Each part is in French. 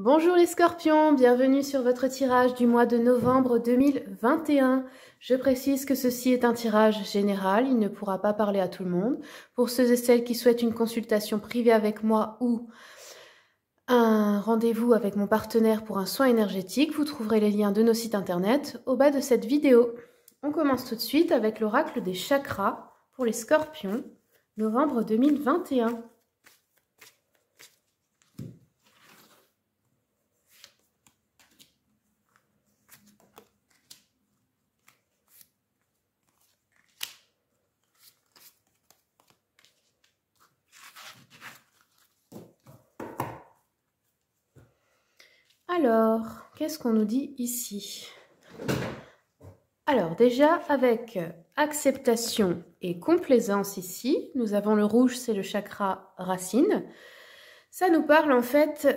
Bonjour les scorpions, bienvenue sur votre tirage du mois de novembre 2021. Je précise que ceci est un tirage général, il ne pourra pas parler à tout le monde. Pour ceux et celles qui souhaitent une consultation privée avec moi ou un rendez-vous avec mon partenaire pour un soin énergétique, vous trouverez les liens de nos sites internet au bas de cette vidéo. On commence tout de suite avec l'oracle des chakras pour les scorpions, novembre 2021. Alors, qu'est-ce qu'on nous dit ici? Alors déjà, avec acceptation et complaisance ici, nous avons le rouge, c'est le chakra racine. Ça nous parle en fait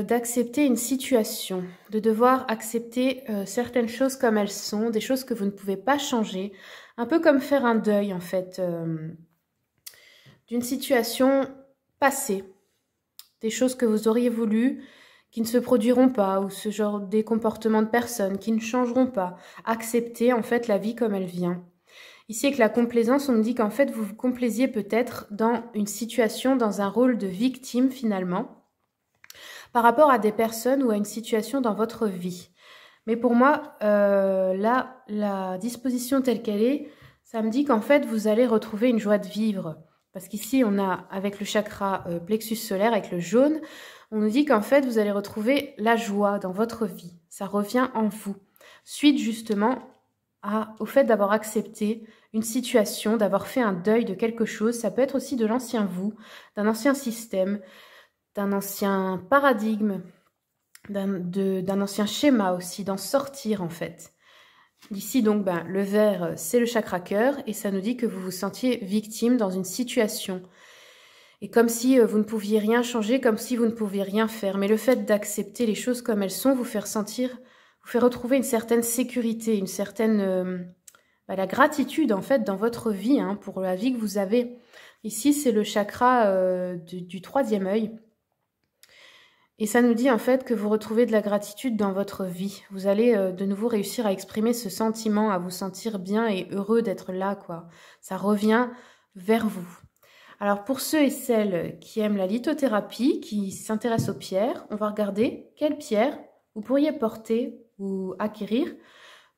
d'accepter une situation, de devoir accepter certaines choses comme elles sont, des choses que vous ne pouvez pas changer, un peu comme faire un deuil en fait d'une situation passée, des choses que vous auriez voulu, qui ne se produiront pas, ou ce genre des comportements de personnes qui ne changeront pas. Accepter en fait la vie comme elle vient. Ici avec la complaisance, on nous dit qu'en fait vous vous complaisiez peut-être dans une situation, dans un rôle de victime finalement, par rapport à des personnes ou à une situation dans votre vie. Mais pour moi, là, la disposition telle qu'elle est, ça me dit qu'en fait vous allez retrouver une joie de vivre. Parce qu'ici on a avec le chakra plexus solaire, avec le jaune, on nous dit qu'en fait, vous allez retrouver la joie dans votre vie. Ça revient en vous. Suite justement au fait d'avoir accepté une situation, d'avoir fait un deuil de quelque chose. Ça peut être aussi de l'ancien vous, d'un ancien système, d'un ancien paradigme, d'un ancien schéma aussi, d'en sortir en fait. Ici donc, le vert, c'est le chakra cœur et ça nous dit que vous vous sentiez victime dans une situation. Et comme si vous ne pouviez rien changer, comme si vous ne pouviez rien faire. Mais le fait d'accepter les choses comme elles sont vous fait ressentir, vous fait retrouver une certaine sécurité, une certaine la gratitude en fait dans votre vie, pour la vie que vous avez. Ici, c'est le chakra du troisième œil. Et ça nous dit en fait que vous retrouvez de la gratitude dans votre vie. Vous allez de nouveau réussir à exprimer ce sentiment, à vous sentir bien et heureux d'être là, quoi. Ça revient vers vous. Alors pour ceux et celles qui aiment la lithothérapie, qui s'intéressent aux pierres, on va regarder quelles pierres vous pourriez porter ou acquérir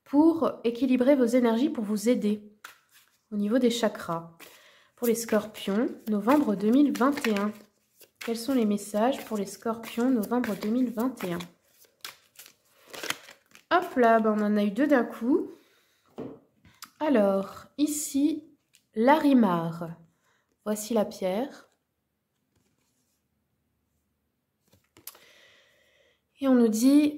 pour équilibrer vos énergies, pour vous aider au niveau des chakras. Pour les scorpions, novembre 2021. Quels sont les messages pour les scorpions, novembre 2021? Hop là, on en a eu deux d'un coup. Alors, ici, l'arimar. Voici la pierre. Et on nous dit,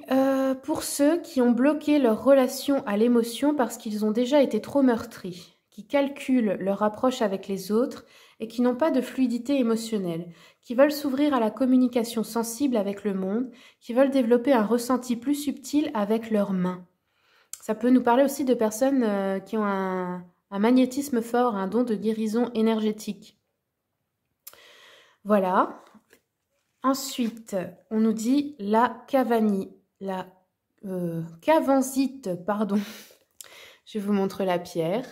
pour ceux qui ont bloqué leur relation à l'émotion parce qu'ils ont déjà été trop meurtris, qui calculent leur approche avec les autres et qui n'ont pas de fluidité émotionnelle, qui veulent s'ouvrir à la communication sensible avec le monde, qui veulent développer un ressenti plus subtil avec leurs mains. Ça peut nous parler aussi de personnes qui ont un magnétisme fort, un don de guérison énergétique. Voilà. Ensuite, on nous dit la cavansite, pardon. Je vous montre la pierre.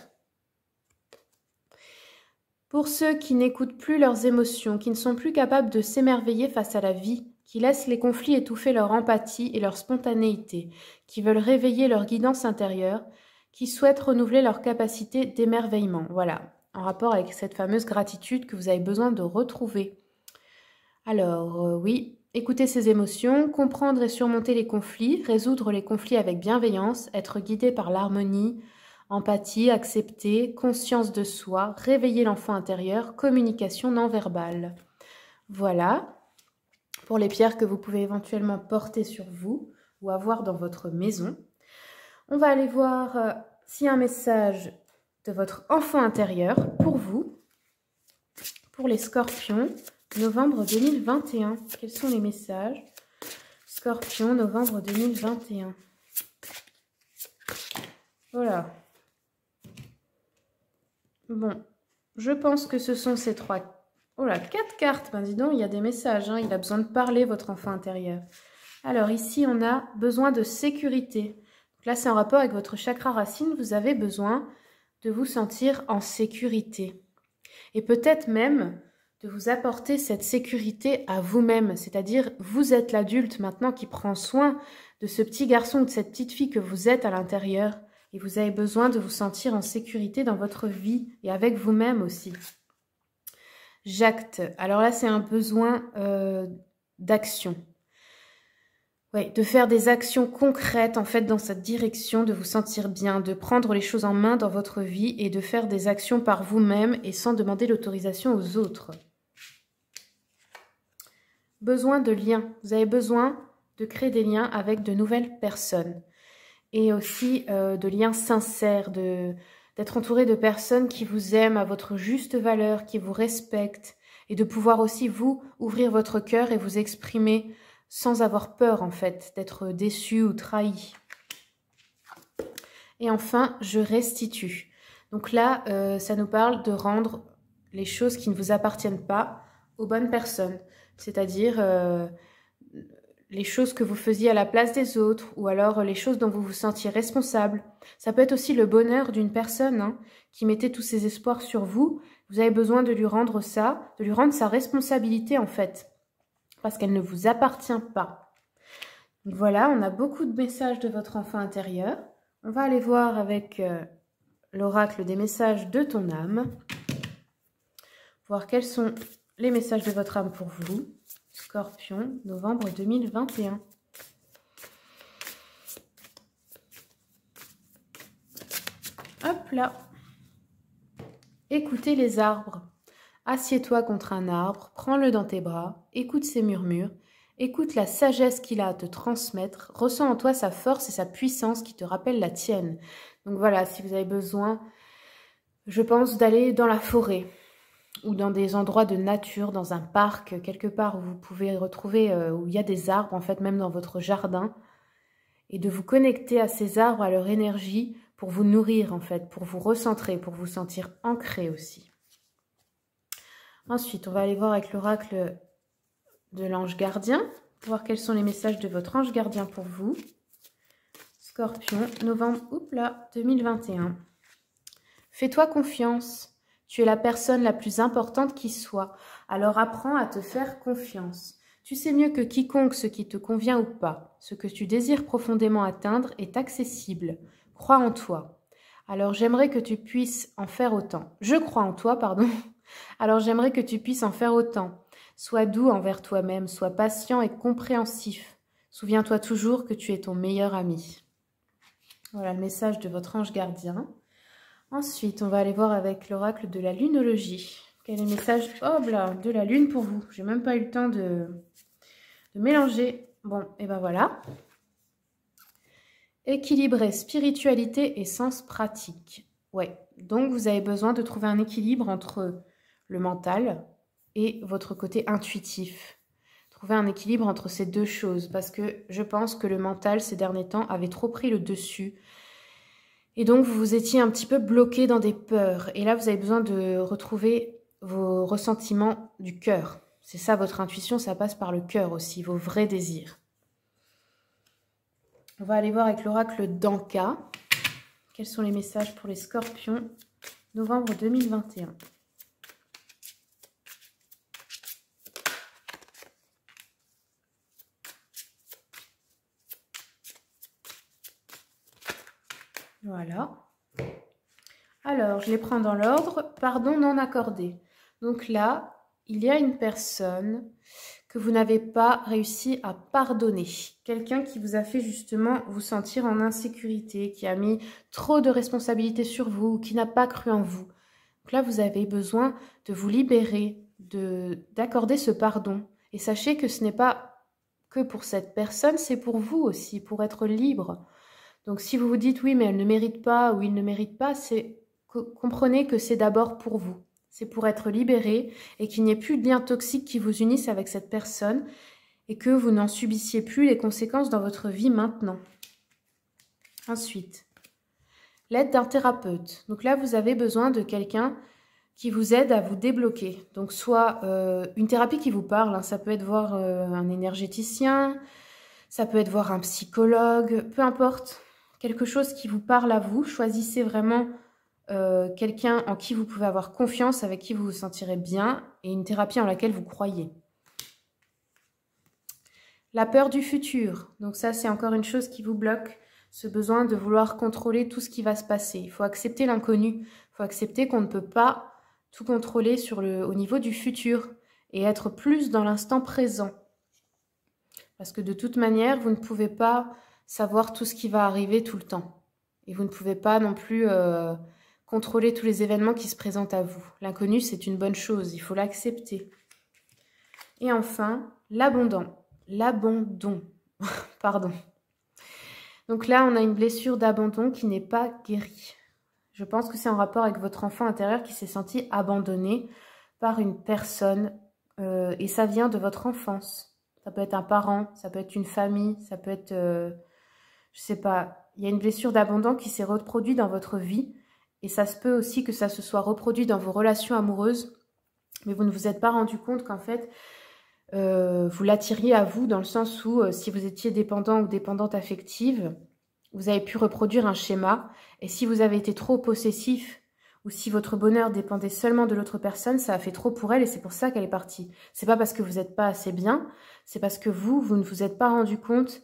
Pour ceux qui n'écoutent plus leurs émotions, qui ne sont plus capables de s'émerveiller face à la vie, qui laissent les conflits étouffer leur empathie et leur spontanéité, qui veulent réveiller leur guidance intérieure, qui souhaitent renouveler leur capacité d'émerveillement. Voilà, en rapport avec cette fameuse gratitude que vous avez besoin de retrouver. Alors, oui, écouter ses émotions, comprendre et surmonter les conflits, résoudre les conflits avec bienveillance, être guidé par l'harmonie, empathie, accepter, conscience de soi, réveiller l'enfant intérieur, communication non verbale. Voilà, pour les pierres que vous pouvez éventuellement porter sur vous ou avoir dans votre maison. On va aller voir s'il y a un message de votre enfant intérieur pour vous, pour les scorpions. Novembre 2021. Quels sont les messages? Scorpion, novembre 2021. Voilà. Bon, je pense que ce sont ces trois. Oh là, 4 cartes. Ben dis donc, il y a des messages. Il a besoin de parler, votre enfant intérieur. Alors ici, on a besoin de sécurité. Donc là, c'est en rapport avec votre chakra racine. Vous avez besoin de vous sentir en sécurité. Et peut-être même de vous apporter cette sécurité à vous-même. C'est-à-dire, vous êtes l'adulte maintenant qui prend soin de ce petit garçon ou de cette petite fille que vous êtes à l'intérieur. Et vous avez besoin de vous sentir en sécurité dans votre vie et avec vous-même aussi. J'acte. Alors là, c'est un besoin d'action. Oui, de faire des actions concrètes en fait dans cette direction, de vous sentir bien, de prendre les choses en main dans votre vie et de faire des actions par vous-même et sans demander l'autorisation aux autres. Besoin de liens. Vous avez besoin de créer des liens avec de nouvelles personnes et aussi de liens sincères, d'être entouré de personnes qui vous aiment à votre juste valeur, qui vous respectent et de pouvoir aussi vous ouvrir votre cœur et vous exprimer sans avoir peur en fait d'être déçu ou trahi. Et enfin, je restitue. Donc là, ça nous parle de rendre les choses qui ne vous appartiennent pas aux bonnes personnes. C'est-à-dire les choses que vous faisiez à la place des autres ou alors les choses dont vous vous sentiez responsable. Ça peut être aussi le bonheur d'une personne qui mettait tous ses espoirs sur vous. Vous avez besoin de lui rendre ça, de lui rendre sa responsabilité en fait. Parce qu'elle ne vous appartient pas. Donc voilà, on a beaucoup de messages de votre enfant intérieur. On va aller voir avec l'oracle des messages de ton âme. Voir quels sont les messages de votre âme pour vous. Scorpion, novembre 2021. Hop là. Écoutez les arbres. Assieds-toi contre un arbre, prends-le dans tes bras, écoute ses murmures, écoute la sagesse qu'il a à te transmettre, ressens en toi sa force et sa puissance qui te rappellent la tienne. Donc voilà, si vous avez besoin, je pense, d'aller dans la forêt ou dans des endroits de nature, dans un parc, quelque part où vous pouvez retrouver, où il y a des arbres, en fait, même dans votre jardin, et de vous connecter à ces arbres, à leur énergie, pour vous nourrir, en fait, pour vous recentrer, pour vous sentir ancré aussi. Ensuite, on va aller voir avec l'oracle de l'ange gardien, pour voir quels sont les messages de votre ange gardien pour vous. Scorpion, novembre 2021. Fais-toi confiance. Tu es la personne la plus importante qui soit. Alors apprends à te faire confiance. Tu sais mieux que quiconque ce qui te convient ou pas. Ce que tu désires profondément atteindre est accessible. Crois en toi. Alors j'aimerais que tu puisses en faire autant. Je crois en toi, pardon. Alors j'aimerais que tu puisses en faire autant. Sois doux envers toi-même, sois patient et compréhensif. Souviens-toi toujours que tu es ton meilleur ami. Voilà le message de votre ange gardien. Ensuite, on va aller voir avec l'oracle de la lunologie. Quel est le message de la lune pour vous? J'ai même pas eu le temps de mélanger. Bon, et ben voilà. Équilibrer spiritualité et sens pratique. Ouais, donc vous avez besoin de trouver un équilibre entre le mental et votre côté intuitif. Trouver un équilibre entre ces deux choses parce que je pense que le mental ces derniers temps avait trop pris le dessus et donc vous vous étiez un petit peu bloqué dans des peurs et là vous avez besoin de retrouver vos ressentiments du cœur. C'est ça votre intuition, ça passe par le cœur aussi, vos vrais désirs. On va aller voir avec l'oracle d'Anka. Quels sont les messages pour les scorpions novembre 2021. Voilà. Alors, je les prends dans l'ordre. Pardon non accordé. Donc là, il y a une personne que vous n'avez pas réussi à pardonner. Quelqu'un qui vous a fait justement vous sentir en insécurité, qui a mis trop de responsabilités sur vous, qui n'a pas cru en vous. Donc là, vous avez besoin de vous libérer, d'accorder ce pardon. Et sachez que ce n'est pas que pour cette personne, c'est pour vous aussi, pour être libre. Donc si vous vous dites oui mais elle ne mérite pas ou il ne mérite pas, comprenez que c'est d'abord pour vous. C'est pour être libéré et qu'il n'y ait plus de lien toxique qui vous unisse avec cette personne et que vous n'en subissiez plus les conséquences dans votre vie maintenant. Ensuite, l'aide d'un thérapeute. Donc là, vous avez besoin de quelqu'un qui vous aide à vous débloquer. Donc soit une thérapie qui vous parle, ça peut être voir un énergéticien, Ça peut être voir un psychologue, peu importe. Quelque chose qui vous parle à vous. Choisissez vraiment quelqu'un en qui vous pouvez avoir confiance, avec qui vous vous sentirez bien, et une thérapie en laquelle vous croyez. La peur du futur. Donc ça, c'est encore une chose qui vous bloque. Ce besoin de vouloir contrôler tout ce qui va se passer. Il faut accepter l'inconnu. Il faut accepter qu'on ne peut pas tout contrôler au niveau du futur et être plus dans l'instant présent. Parce que de toute manière, vous ne pouvez pas savoir tout ce qui va arriver tout le temps. Et vous ne pouvez pas non plus contrôler tous les événements qui se présentent à vous. L'inconnu, c'est une bonne chose. Il faut l'accepter. Et enfin, l'abondant. L'abandon. Pardon. Donc là, on a une blessure d'abandon qui n'est pas guérie. Je pense que c'est en rapport avec votre enfant intérieur qui s'est senti abandonné par une personne et ça vient de votre enfance. Ça peut être un parent, ça peut être une famille, ça peut être, je sais pas, il y a une blessure d'abandon qui s'est reproduite dans votre vie et ça se peut aussi que ça se soit reproduit dans vos relations amoureuses, mais vous ne vous êtes pas rendu compte qu'en fait, vous l'attiriez à vous dans le sens où si vous étiez dépendant ou dépendante affective, vous avez pu reproduire un schéma et si vous avez été trop possessif ou si votre bonheur dépendait seulement de l'autre personne, ça a fait trop pour elle et c'est pour ça qu'elle est partie. C'est pas parce que vous n'êtes pas assez bien, c'est parce que vous ne vous êtes pas rendu compte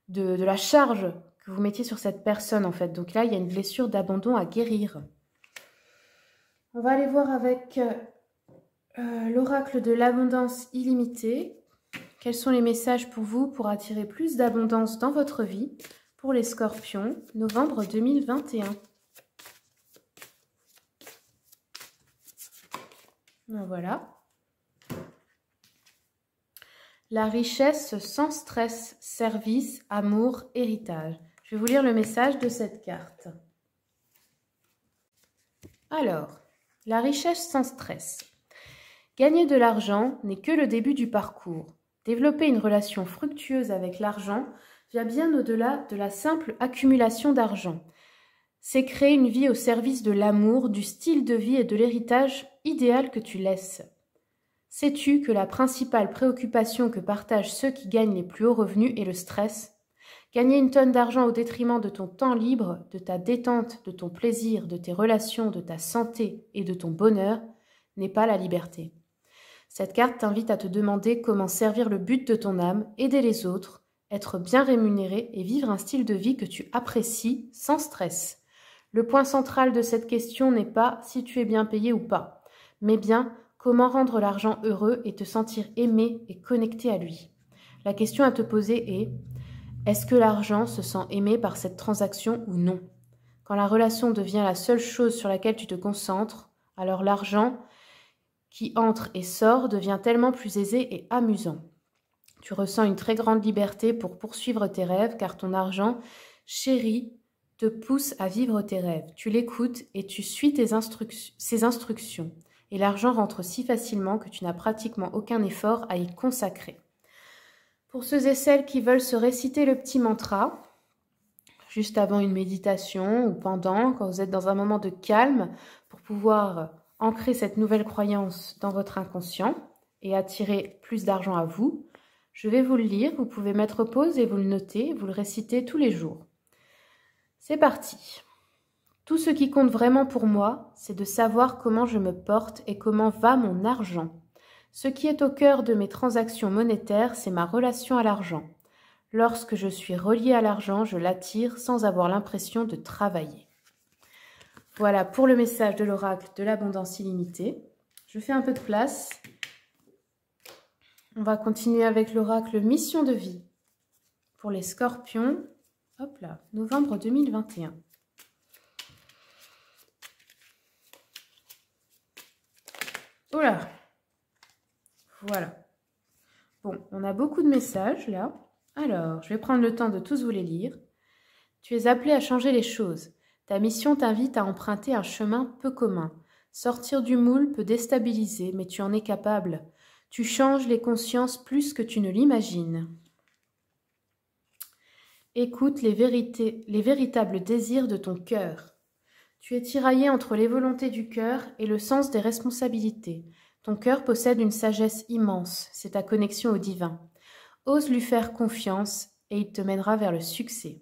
de la charge que vous mettiez sur cette personne en fait. Donc là, il y a une blessure d'abandon à guérir. On va aller voir avec l'oracle de l'abondance illimitée. Quels sont les messages pour vous pour attirer plus d'abondance dans votre vie pour les scorpions, novembre 2021. Voilà. La richesse sans stress, service, amour, héritage. Je vais vous lire le message de cette carte. Alors, la richesse sans stress. Gagner de l'argent n'est que le début du parcours. Développer une relation fructueuse avec l'argent va bien au-delà de la simple accumulation d'argent. C'est créer une vie au service de l'amour, du style de vie et de l'héritage idéal que tu laisses. Sais-tu que la principale préoccupation que partagent ceux qui gagnent les plus hauts revenus est le stress ? Gagner une tonne d'argent au détriment de ton temps libre, de ta détente, de ton plaisir, de tes relations, de ta santé et de ton bonheur n'est pas la liberté. Cette carte t'invite à te demander comment servir le but de ton âme, aider les autres, être bien rémunéré et vivre un style de vie que tu apprécies sans stress. Le point central de cette question n'est pas si tu es bien payé ou pas, mais bien comment rendre l'argent heureux et te sentir aimé et connecté à lui. La question à te poser est: est-ce que l'argent se sent aimé par cette transaction ou non ? Quand la relation devient la seule chose sur laquelle tu te concentres, alors l'argent qui entre et sort devient tellement plus aisé et amusant. Tu ressens une très grande liberté pour poursuivre tes rêves car ton argent, chéri, te pousse à vivre tes rêves. Tu l'écoutes et tu suis ses instructions. Et l'argent rentre si facilement que tu n'as pratiquement aucun effort à y consacrer. Pour ceux et celles qui veulent se réciter le petit mantra, juste avant une méditation ou pendant, quand vous êtes dans un moment de calme, pour pouvoir ancrer cette nouvelle croyance dans votre inconscient et attirer plus d'argent à vous, je vais vous le lire, vous pouvez mettre pause et vous le notez, vous le récitez tous les jours. C'est parti. Tout ce qui compte vraiment pour moi, c'est de savoir comment je me porte et comment va mon argent. Ce qui est au cœur de mes transactions monétaires, c'est ma relation à l'argent. Lorsque je suis reliée à l'argent, je l'attire sans avoir l'impression de travailler. Voilà pour le message de l'oracle de l'abondance illimitée. Je fais un peu de place. On va continuer avec l'oracle mission de vie pour les scorpions. Hop là, novembre 2021. Oula, voilà. Bon, on a beaucoup de messages là. Alors, je vais prendre le temps de tous vous les lire. Tu es appelé à changer les choses. Ta mission t'invite à emprunter un chemin peu commun. Sortir du moule peut déstabiliser, mais tu en es capable. Tu changes les consciences plus que tu ne l'imagines. Écoute les véritables désirs de ton cœur. Tu es tiraillé entre les volontés du cœur et le sens des responsabilités. Ton cœur possède une sagesse immense, c'est ta connexion au divin. Ose lui faire confiance et il te mènera vers le succès.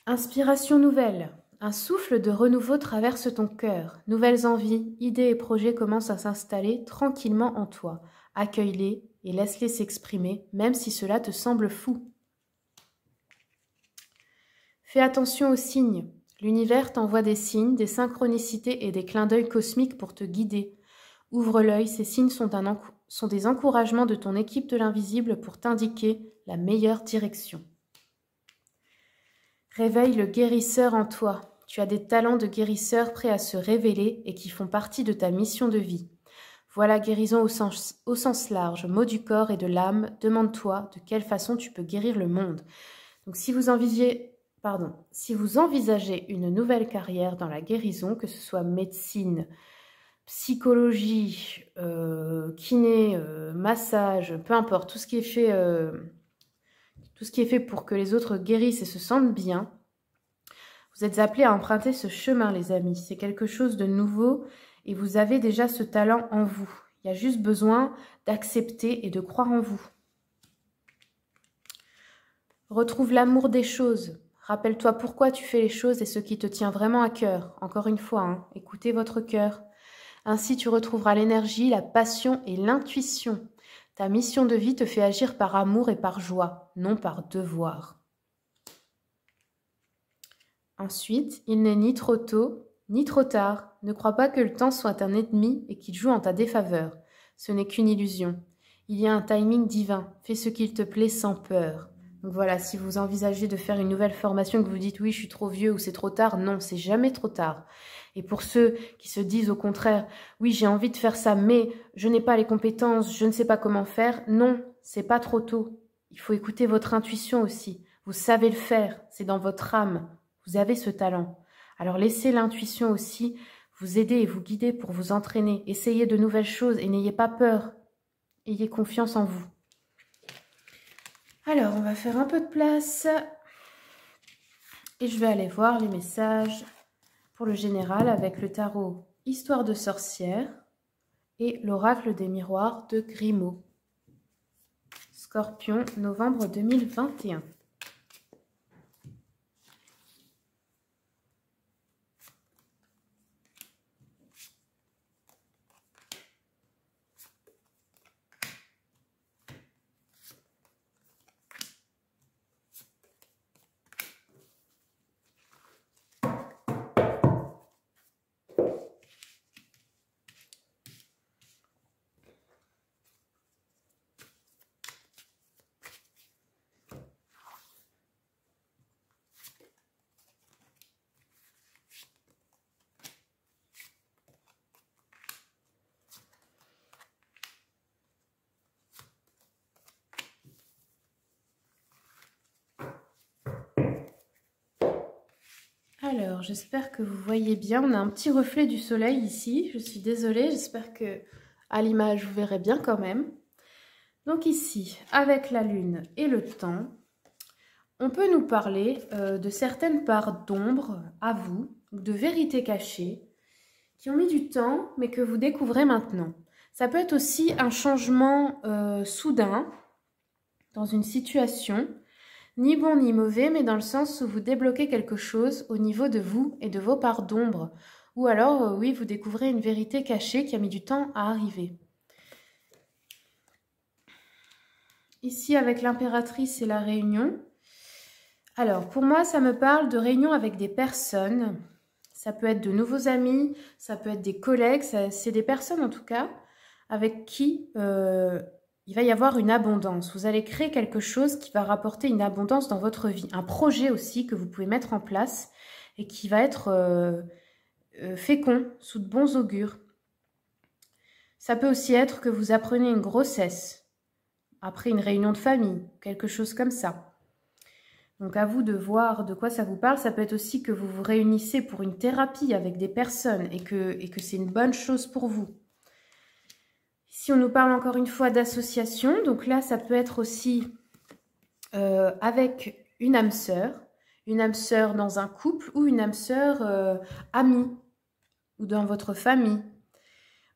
Inspiration nouvelle. Un souffle de renouveau traverse ton cœur. Nouvelles envies, idées et projets commencent à s'installer tranquillement en toi. Accueille-les et laisse-les s'exprimer, même si cela te semble fou. Fais attention aux signes. L'univers t'envoie des signes, des synchronicités et des clins d'œil cosmiques pour te guider. Ouvre l'œil, ces signes sont des encouragements de ton équipe de l'invisible pour t'indiquer la meilleure direction. Réveille le guérisseur en toi. Tu as des talents de guérisseur prêts à se révéler et qui font partie de ta mission de vie. Voilà guérison au sens large, mot du corps et de l'âme. Demande-toi de quelle façon tu peux guérir le monde. Donc si vous envisagez une nouvelle carrière dans la guérison, que ce soit médecine, psychologie, kiné, massage, peu importe, tout ce qui est fait pour que les autres guérissent et se sentent bien, vous êtes appelés à emprunter ce chemin, les amis. C'est quelque chose de nouveau et vous avez déjà ce talent en vous. Il y a juste besoin d'accepter et de croire en vous. Retrouve l'amour des choses. Rappelle-toi pourquoi tu fais les choses et ce qui te tient vraiment à cœur. Encore une fois, écoutez votre cœur. Ainsi, tu retrouveras l'énergie, la passion et l'intuition. Ta mission de vie te fait agir par amour et par joie, non par devoir. Ensuite, il n'est ni trop tôt, ni trop tard. Ne crois pas que le temps soit un ennemi et qu'il joue en ta défaveur. Ce n'est qu'une illusion. Il y a un timing divin. Fais ce qu'il te plaît sans peur. Donc voilà, si vous envisagez de faire une nouvelle formation, que vous dites oui, je suis trop vieux ou c'est trop tard, non, c'est jamais trop tard. Et pour ceux qui se disent au contraire, oui, j'ai envie de faire ça, mais je n'ai pas les compétences, je ne sais pas comment faire, non, c'est pas trop tôt. Il faut écouter votre intuition aussi. Vous savez le faire, c'est dans votre âme. Vous avez ce talent. Alors laissez l'intuition aussi vous aider et vous guider pour vous entraîner. Essayez de nouvelles choses et n'ayez pas peur. Ayez confiance en vous. Alors, on va faire un peu de place. Et je vais aller voir les messages pour le général avec le tarot Histoire de sorcière et l'oracle des miroirs de Grimaud. Scorpion, novembre 2021. Alors, j'espère que vous voyez bien. On a un petit reflet du soleil ici. Je suis désolée, j'espère que à l'image, vous verrez bien quand même. Donc ici, avec la lune et le temps, on peut nous parler de certaines parts d'ombre à vous, de vérités cachées, qui ont mis du temps, mais que vous découvrez maintenant. Ça peut être aussi un changement soudain dans une situation, ni bon ni mauvais, mais dans le sens où vous débloquez quelque chose au niveau de vous et de vos parts d'ombre. Ou alors, oui, vous découvrez une vérité cachée qui a mis du temps à arriver. Ici, avec l'impératrice et la réunion. Alors, pour moi, ça me parle de réunion avec des personnes. Ça peut être de nouveaux amis, ça peut être des collègues, c'est des personnes en tout cas, avec qui il va y avoir une abondance. Vous allez créer quelque chose qui va rapporter une abondance dans votre vie. Un projet aussi que vous pouvez mettre en place et qui va être fécond, sous de bons augures. Ça peut aussi être que vous apprenez une grossesse après une réunion de famille, quelque chose comme ça. Donc à vous de voir de quoi ça vous parle. Ça peut être aussi que vous vous réunissez pour une thérapie avec des personnes et que c'est une bonne chose pour vous. Ici, on nous parle encore une fois d'association. Donc là, ça peut être aussi avec une âme sœur dans un couple ou une âme sœur amie ou dans votre famille.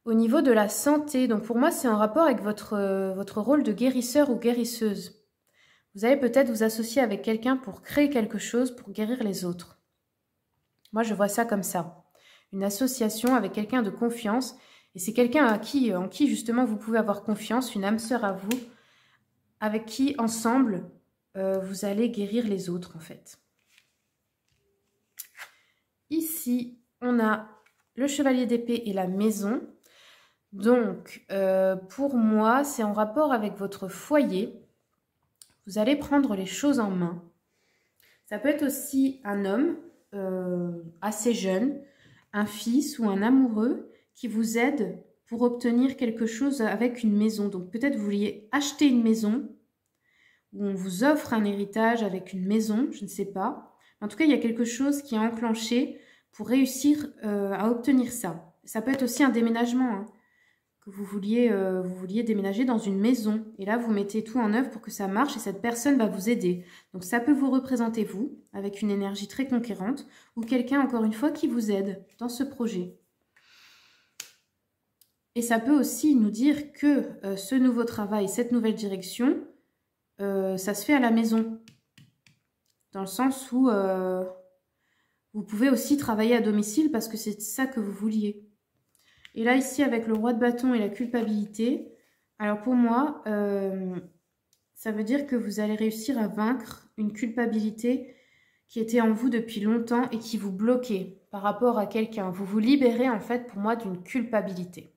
Au niveau de la santé, donc pour moi, c'est en rapport avec votre rôle de guérisseur ou guérisseuse. Vous allez peut-être vous associer avec quelqu'un pour créer quelque chose, pour guérir les autres. Moi, je vois ça comme ça. Une association avec quelqu'un de confiance. Et c'est quelqu'un en qui, justement, vous pouvez avoir confiance, une âme sœur à vous, avec qui, ensemble, vous allez guérir les autres, en fait. Ici, on a le chevalier d'épée et la maison. Donc, pour moi, c'est en rapport avec votre foyer. Vous allez prendre les choses en main. Ça peut être aussi un homme assez jeune, un fils ou un amoureux qui vous aide pour obtenir quelque chose avec une maison. Donc, peut-être vous vouliez acheter une maison ou on vous offre un héritage avec une maison, je ne sais pas. En tout cas, il y a quelque chose qui est enclenché pour réussir à obtenir ça. Ça peut être aussi un déménagement, hein, que vous vouliez déménager dans une maison. Et là, vous mettez tout en œuvre pour que ça marche et cette personne va vous aider. Donc, ça peut vous représenter vous, avec une énergie très conquérante, ou quelqu'un, encore une fois, qui vous aide dans ce projet. Et ça peut aussi nous dire que ce nouveau travail, cette nouvelle direction, ça se fait à la maison. Dans le sens où vous pouvez aussi travailler à domicile parce que c'est ça que vous vouliez. Et là, ici, avec le roi de bâton et la culpabilité, alors pour moi, ça veut dire que vous allez réussir à vaincre une culpabilité qui était en vous depuis longtemps et qui vous bloquait par rapport à quelqu'un. Vous vous libérez, en fait, pour moi, d'une culpabilité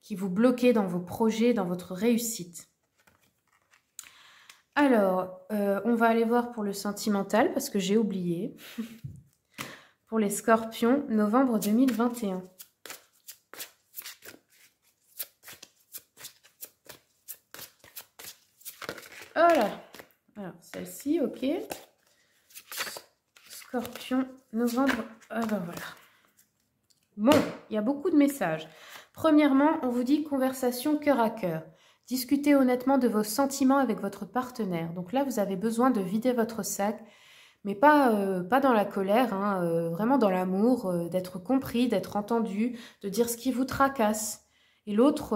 qui vous bloquait dans vos projets, dans votre réussite. Alors, on va aller voir pour le sentimental, parce que j'ai oublié. Pour les scorpions, novembre 2021. Voilà. Alors, celle-ci, ok. Scorpion, novembre. Ah ben voilà. Bon, il y a beaucoup de messages. Premièrement, on vous dit conversation cœur à cœur. Discutez honnêtement de vos sentiments avec votre partenaire. Donc là, vous avez besoin de vider votre sac, mais pas dans la colère, hein, vraiment dans l'amour, d'être compris, d'être entendu, de dire ce qui vous tracasse. Et l'autre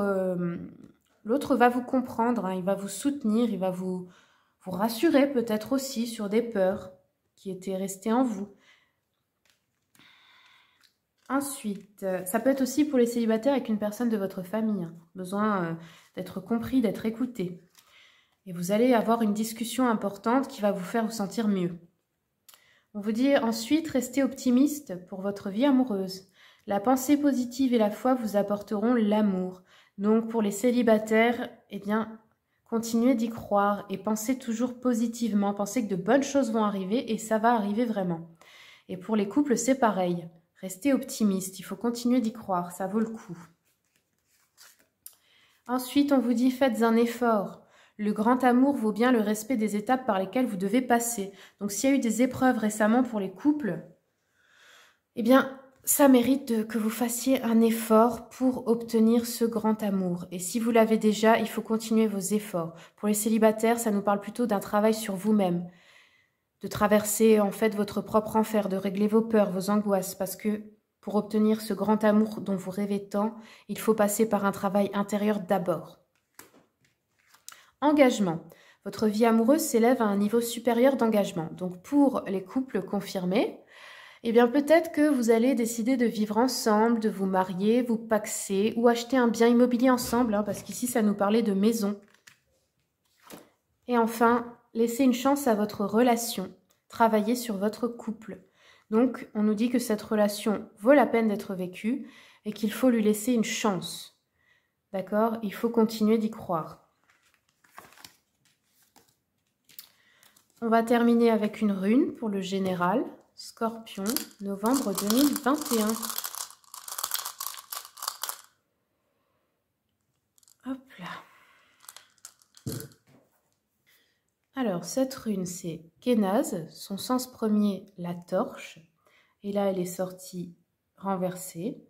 va vous comprendre, hein, il va vous soutenir, il va vous rassurer peut-être aussi sur des peurs qui étaient restées en vous. Ensuite, ça peut être aussi pour les célibataires avec une personne de votre famille. Hein. Besoin d'être compris, d'être écouté. Et vous allez avoir une discussion importante qui va vous faire vous sentir mieux. On vous dit ensuite, restez optimiste pour votre vie amoureuse. La pensée positive et la foi vous apporteront l'amour. Donc pour les célibataires, eh bien, continuez d'y croire et pensez toujours positivement. Pensez que de bonnes choses vont arriver et ça va arriver vraiment. Et pour les couples, c'est pareil. Restez optimiste, il faut continuer d'y croire, ça vaut le coup. Ensuite, on vous dit faites un effort. Le grand amour vaut bien le respect des étapes par lesquelles vous devez passer. Donc s'il y a eu des épreuves récemment pour les couples, eh bien, ça mérite que vous fassiez un effort pour obtenir ce grand amour. Et si vous l'avez déjà, il faut continuer vos efforts. Pour les célibataires, ça nous parle plutôt d'un travail sur vous-même. De traverser en fait votre propre enfer, de régler vos peurs, vos angoisses, parce que pour obtenir ce grand amour dont vous rêvez tant, il faut passer par un travail intérieur d'abord. Engagement. Votre vie amoureuse s'élève à un niveau supérieur d'engagement. Donc pour les couples confirmés, eh bien peut-être que vous allez décider de vivre ensemble, de vous marier, vous paxer ou acheter un bien immobilier ensemble, hein, parce qu'ici ça nous parlait de maison. Et enfin, laissez une chance à votre relation. Travaillez sur votre couple. Donc, on nous dit que cette relation vaut la peine d'être vécue et qu'il faut lui laisser une chance. D'accord? Il faut continuer d'y croire. On va terminer avec une rune pour le général. Scorpion, novembre 2021. Hop là. Alors, cette rune, c'est Kénaz, son sens premier, la torche. Et là, elle est sortie renversée.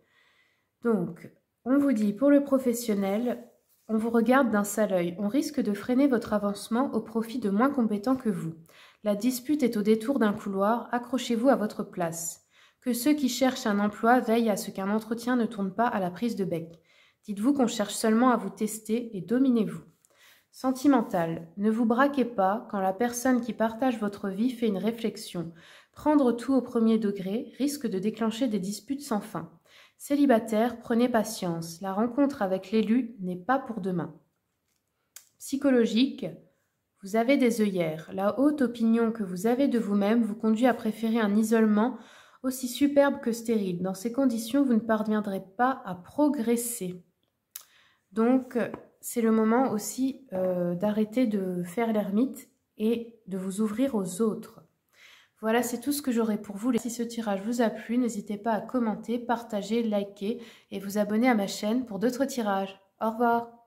Donc, on vous dit, pour le professionnel, on vous regarde d'un sale œil. On risque de freiner votre avancement au profit de moins compétents que vous. La dispute est au détour d'un couloir, accrochez-vous à votre place. Que ceux qui cherchent un emploi veillent à ce qu'un entretien ne tourne pas à la prise de bec. Dites-vous qu'on cherche seulement à vous tester et dominez-vous. Sentimental. Ne vous braquez pas quand la personne qui partage votre vie fait une réflexion. Prendre tout au premier degré risque de déclencher des disputes sans fin. Célibataire, prenez patience. La rencontre avec l'élu n'est pas pour demain. Psychologique. Vous avez des œillères. La haute opinion que vous avez de vous-même vous conduit à préférer un isolement aussi superbe que stérile. Dans ces conditions, vous ne parviendrez pas à progresser. Donc, c'est le moment aussi d'arrêter de faire l'ermite et de vous ouvrir aux autres. Voilà, c'est tout ce que j'aurai pour vous. Si ce tirage vous a plu, n'hésitez pas à commenter, partager, liker et vous abonner à ma chaîne pour d'autres tirages. Au revoir!